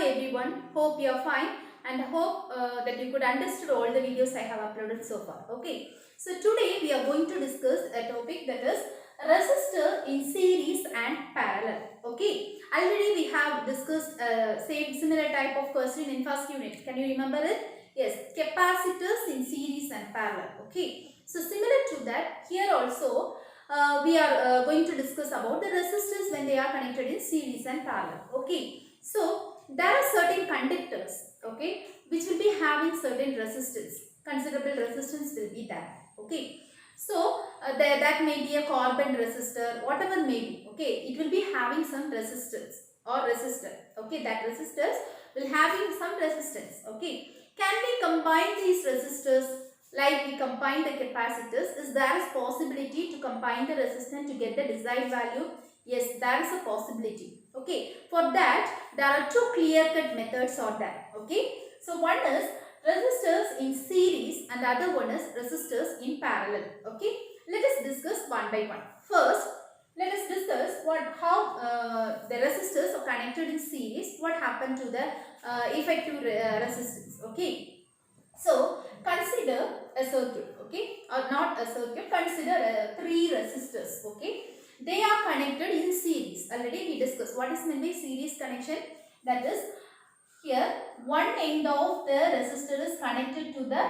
everyone, hope you are fine and hope that you could understand all the videos I have uploaded so far. Okay, so today we are going to discuss a topic that is resistor in series and parallel. Okay, already we have discussed same similar type of question in first unit. Can you remember it? Yes, capacitors in series and parallel. Okay, so similar to that, here also we are going to discuss about the resistors when they are connected in series and parallel. Okay, so there are certain conductors, okay, which will be having certain resistance. Considerable resistance will be there. Okay, so that may be a carbon resistor, whatever may be. Okay, it will be having some resistance or resistor. Okay, that resistors will having some resistance. Okay, can we combine these resistors like we combine the capacitors? Is there a possibility to combine the resistance to get the desired value? Yes, there is a possibility. Okay, for that there are two clear-cut methods are there. Okay, so one is resistors in series and the other one is resistors in parallel. Okay, let us discuss one by one. First, let us discuss how the resistors are connected in series. What happened to the effective resistance? Okay, so consider a circuit, okay, or not a circuit. Consider three resistors. Okay, they are connected in series. Already we discussed what is meant by series connection. That is, here one end of the resistor is connected to the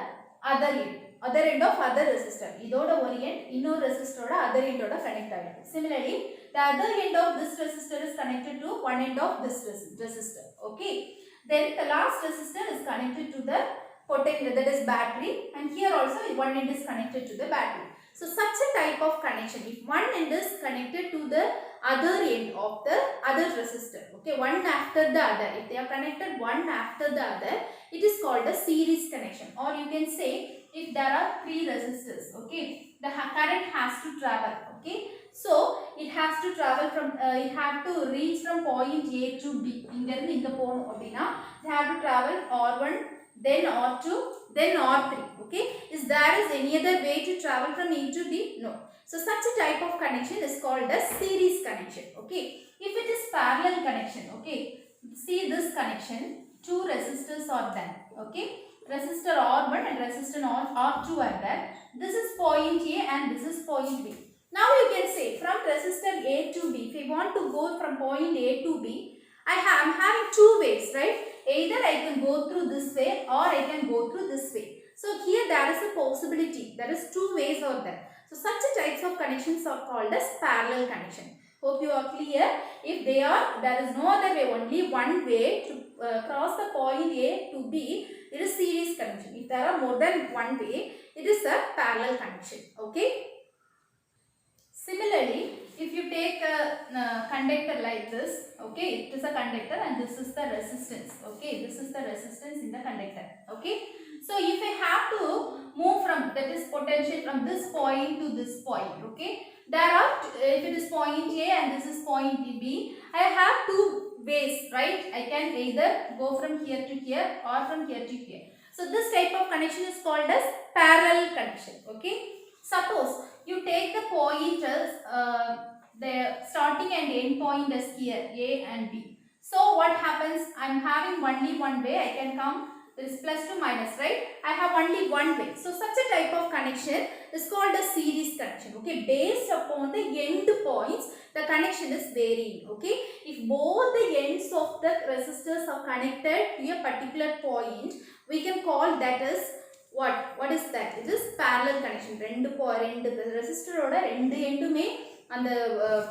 other end of other resistor. Idoda one end inno resistor other end oda connect aayirukku. Similarly, the other end of this resistor is connected to one end of this resistor. Okay, then the last resistor is connected to the potential, that is battery, and here also one end is connected to the battery. So such a type of connection, if one end is connected to the other end of the other resistor, okay, one after the other, if they are connected one after the other, it is called a series connection. Or you can say, if there are three resistors, okay, the current has to travel. Okay, so it has to travel from it have to reach from point A to B. Inga ponu appadina they have to travel R1, then R2, then R3. Okay, is there is any other way to travel from A to B? No. So such a type of connection is called as series connection. Okay, if it is parallel connection, okay, see this connection, two resistors are there. Okay, resistor R1 and resistor R2 are there. This is point A and this is point B. Now you can say, from resistor A to B, if we want to go from point A to B, I'm having two ways, right? Either I can go through this way or I can go through this way. So here there is a possibility, there is two ways are there. So such types of connections are called as parallel connection. Hope you are clear. If they are, there is no other way, only one way to cross the point A to B, it is series connection. If there are more than one way, it is a parallel connection. Okay. Similarly, if you take a conductor like this, okay, it is a conductor and this is the resistance. Okay, this is the resistance in the conductor. Okay, so if I have to move from, that is potential, from this point to this point, okay, there are, if it is point A and this is point B, I have two ways, right? I can either go from here to here or from here to here. So this type of connection is called as parallel connection. Okay, suppose you take the pointers, the starting and end point is here, A and B. So what happens? I am having only one way. I can come, there is plus to minus, right? I have only one way. So such a type of connection is called a series connection. Okay, based upon the end points, the connection is varying. Okay, if both the ends of the resistors are connected to a particular point, we can call that as what is that? It is parallel connection. ரெண்டு ரெசிஸ்டரோட ரெண்டு எண்டுமே அந்த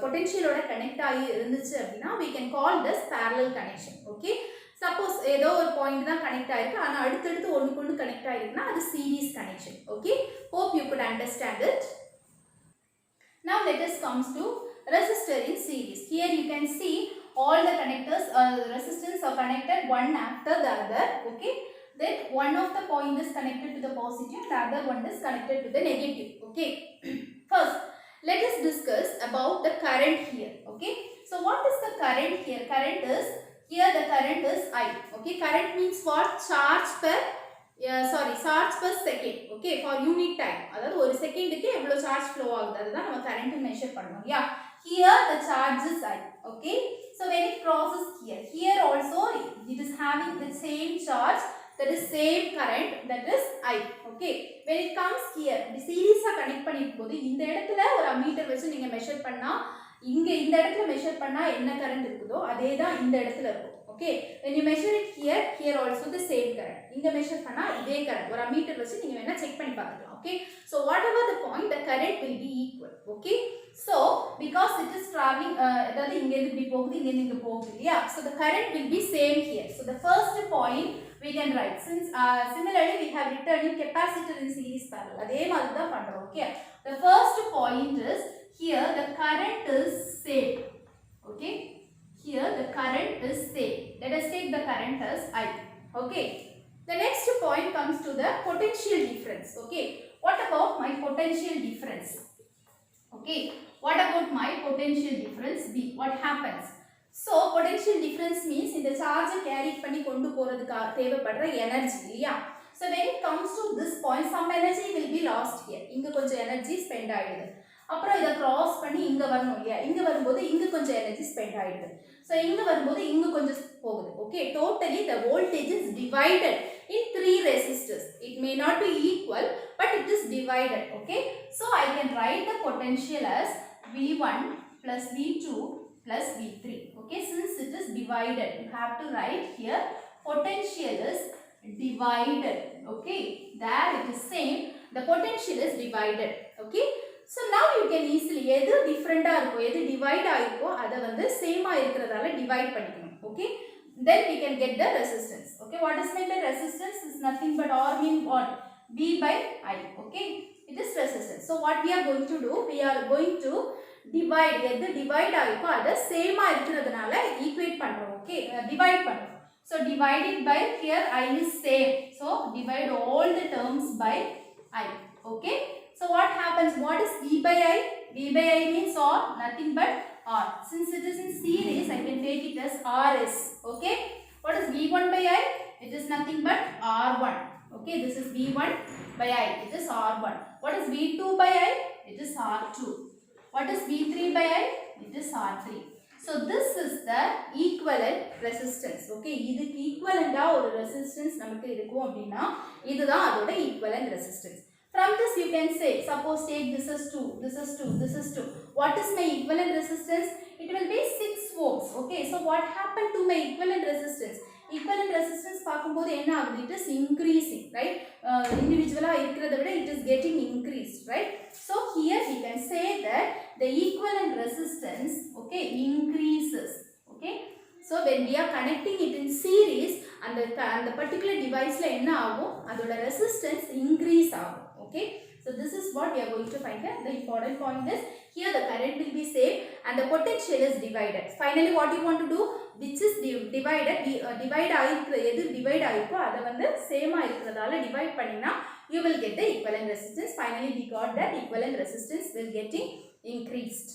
பொட்டன்ஷியலோட connect ஆகி இருந்துச்சு அப்படினா we can call this parallel connection. Okay, suppose ஏதோ ஒரு point தான் connect ஆயிருக்கு, ஆனா அடுத்தடுத்து ஒண்ணுக்கு கனெக்ட் ஆயிருக்குனா அது series connection. Okay, hope you could understand it. Now let us comes to resistor in series. Here you can see all the connectors, resistors are connected one after the other. Okay, then one of the point is connected to the positive, the other one is connected to the negative. Okay, first let us discuss about the current here. Okay, so what is the current here? Current is, here the current is I. Okay, current means what? Charge per charge per second. Okay, for unit time, அதாவது ஒரு செகண்டுக்கு எவ்வளவு charge flow ஆகுது அதுதான் நம்ம current measure பண்ணணும். Yeah, here the charge is I. Okay, so when it crosses here also it is having the same charge, that is same current, that is I. Okay, when it comes here series connect பண்ணிருக்கும்போது இந்த இடத்துல ஒரு ammeter வச்சு நீங்க measure பண்ணா இங்க இந்த இடத்துல measure பண்ணா என்ன கரண்ட் இருக்குதோ அதே தான் இந்த இடத்துல இருக்கும். Okay, when you measure it here also the same current. இங்க மெஷர் பண்ணா இதே கரண்ட் ஒரு ammeter வச்சு நீங்க வேணா செக் பண்ணி பார்க்கலாம். Okay, so whatever the point, the current will be equal. Okay, so because it is traveling அதாவது இங்க இருந்து இப்படி போகுது இங்க இருந்து இங்க போகுது இல்லையா, so the current will be same here. So the first point we can write, since similarly we have written in capacitor in series parallel, அதே மாதிரி தான் பண்றோம். Okay, the first point is here the current is same. Okay, here the current is same. Let us take the current as I. Okay, the next point comes to the potential difference. Okay, what about my potential difference? Okay, what about my potential difference B? What happens? So potential difference means இந்த charge carry பண்ணி கொண்டு போறதுக்கு தேவைப்படுற energy இல்லையா. So when it comes to this point, some energy will be lost here. இங்க கொஞ்சம் energy spend ஆயிடுது. அப்புறம் இத கிராஸ் பண்ணி இங்க வரணும் இல்லையா, இங்க வரும்போது இங்க கொஞ்சம் எனர்ஜி ஸ்பெண்ட் ஆயிடுது. So இங்க வரும்போது இங்க கொஞ்சம் போகுது. Okay, totally the voltage is divided in 3 resistors. It may not be equal, but it is divided. Okay, so I can write the potential as V1 plus V2 plus V3. Okay, since it is divided, you have to write here potential is divided. Okay, there it is same, the potential is divided. Okay, so now you can easily எது different-ஆ இருக்கோ எது divide ஆயிருக்கோ அதை வந்து same-ஆ இருக்கிறதால divide பண்ணிக்கணும். Okay, then we can get the resistance. Okay, what is meant by resistance is nothing but R mean what? V by I. Okay, it is resistance. So what we are going to do, we are going to divide, எது divide ஆயிருக்கோ அதை same-ஆ இருக்கிறதுனால equate பண்றோம். Okay, divide பண்றோம். So divided by, here I is same, so divide all the terms by I. Okay, so what happens, what is V by I? V by I means R, nothing but R. Since it is in series, I can take it as RS. Okay, what is V1 by I? It is nothing but R1. Okay, this is V1 by I, it is R1. What is V2 by I? It is R2. What is V3 by I? It is R3. So this is the equivalent resistance. Okay, இதுக்கு equivalent-ஆ ஒரு resistance நமக்கு இருக்கும் அப்படின்னா இதுதான் அதோட equivalent resistance. From this you can say, suppose take this is 2, this is 2, this is 2. What is my equivalent resistance? It will be 6 volts. Okay, so what happened to my equivalent resistance? Equivalent resistance பார்க்கும்போது என்ன ஆகுது? It is increasing, right? Individual-ஆ இருக்கிறத விட it is getting increased, right? So here we can say that the equivalent resistance, okay, increases. Okay, so when we are connecting it in series, and the particular device-ல என்ன ஆகும்? அதோட resistance increase ஆகும். Okay, so this is what we are going to find here. The important point is here the current will be same and the potential is divided. Finally what you want to do, which is divided, divide ஆயிருக்கு, எது divide ஆயிருக்கோ அதை வந்து same ஆ இருக்கிறதால divide பண்ணினா you will get the equivalent resistance. Finally we got that equivalent resistance will getting increased.